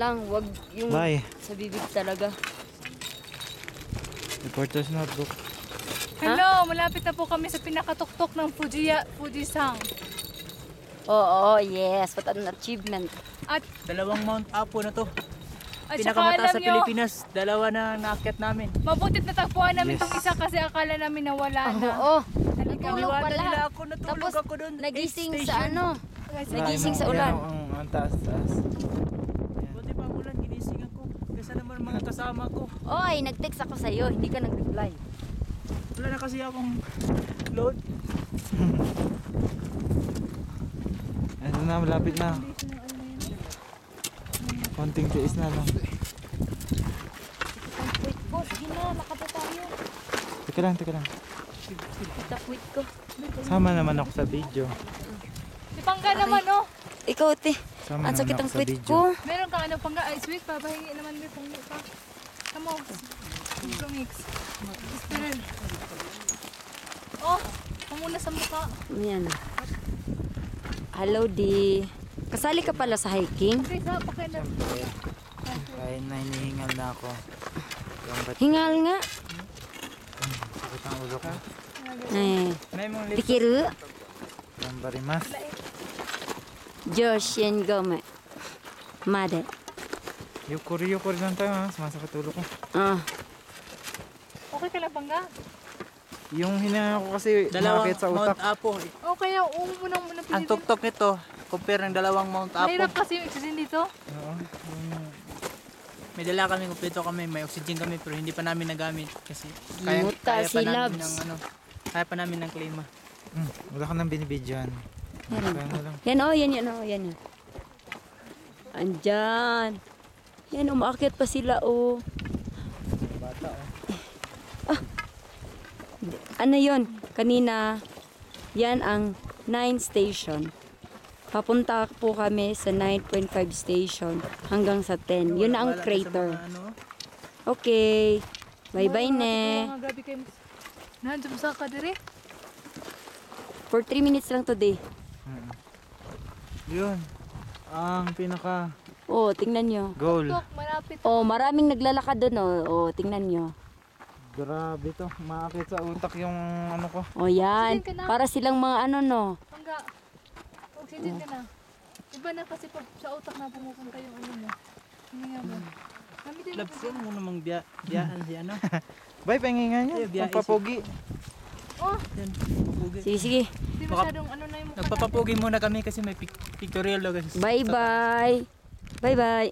Lang, wag yung Bye. sa bibig talaga. Reporter's notebook. Hello, malapit na po kami sa pinakatuktok ng Fujisang. Oo, yes. What an achievement. At Dalawang Mount Apo na to. At saka Pinakamataas alam sa nyo, Pilipinas. Dalawa na naakyat namin. mabutit natagpuan namin Yes. itong isa kasi akala namin nawala na. Oo. Halika. Natulog Iniwanan pala. nila ako, natulog Tapos, ako doon. nagising Aid sa station. ano. Nagising sa ulan. Ang taas-taas. Buti pa ulan, ginising ako. Kasi naman mga kasama ko. Oy, nag-text ako sa'yo. Hindi ka nag-reply. Wala na kasi akong load. Ito na, malapit na. Konting tiis na lang. Wait ko. Sige na, makapit tayo. Teka lang. Takwit ko. Sama naman ako sa video. Si Pangga naman, oh. Ikaw, te. Sama Ang sakit naman ang ako sa kwit video. ko. Meron kang ano, Pangga. Ay, sweet, papahingi naman may Pangga ka. Come on. Mix. Spiral. Oh, pamuna sa mukha. Yan. Hello, di. Kasali ka pala sa hiking? Chris, ha, pakialam. Kahit na hinihingal na ako. Yung ba't Hingal nga. sakit ang ulo ko? Eh, May mong lips. dikiru. Yung barimas. Josh and Gome. Made. Yukuri lang tayo ha. Sumasakit ulo ko. Ah. Okay ka lang, Pangga? Yung hininga ko kasi Dalawang umakit sa Mount utak. Apo. Oh, kaya unang Ang pilitin. tuktok nito, compare ng dalawang Mount Apo. Mahirap kasi yung oxygen dito. Oo. May dala kami, kumpleto kami, may oxygen kami pero hindi pa namin nagamit kasi Gimuta kaya si pa namin Labs. ng ano, kaya pa namin ng klima. Wala ka nang binibidyoan. Yan. Kaya na lang. Yan, oh, yan. Andyan. Yan, umakyat pa sila, oh. Bata Ano yon? Kanina, yan ang 9 station. Papunta po kami sa 9.5 station hanggang sa 10. Yun na ang Wala ka sa crater. mga ano, Okay. Bye-bye, ne. Mga gabi kayo. Nandiyan sa kadiri. For 3 minutes lang today. Yun. Ang pinaka Oh, tingnan nyo. goal. Tok, malapit. Oh, maraming naglalakad doon, oh. Oh, tingnan nyo. Grabe to. Maakit sa utak yung ano ko. Oh, yan. Oxygen ka na. Para silang mga ano, no. Pangga. Oxygen ka na. Iba na kasi pag sa utak na pumupunta yung ano mo. Hindi nga mo. Kami din Labs yan mo namang biyaan si ano. Bye, pahinga niya. Eh, biyahe Pagpapogi. Oh, Yan, papugi. Sige, sige. hindi masyadong ano na yung mukha natin. Nagpapapugi muna kami kasi may pictorial daw guys. Bye-bye. Bye-bye.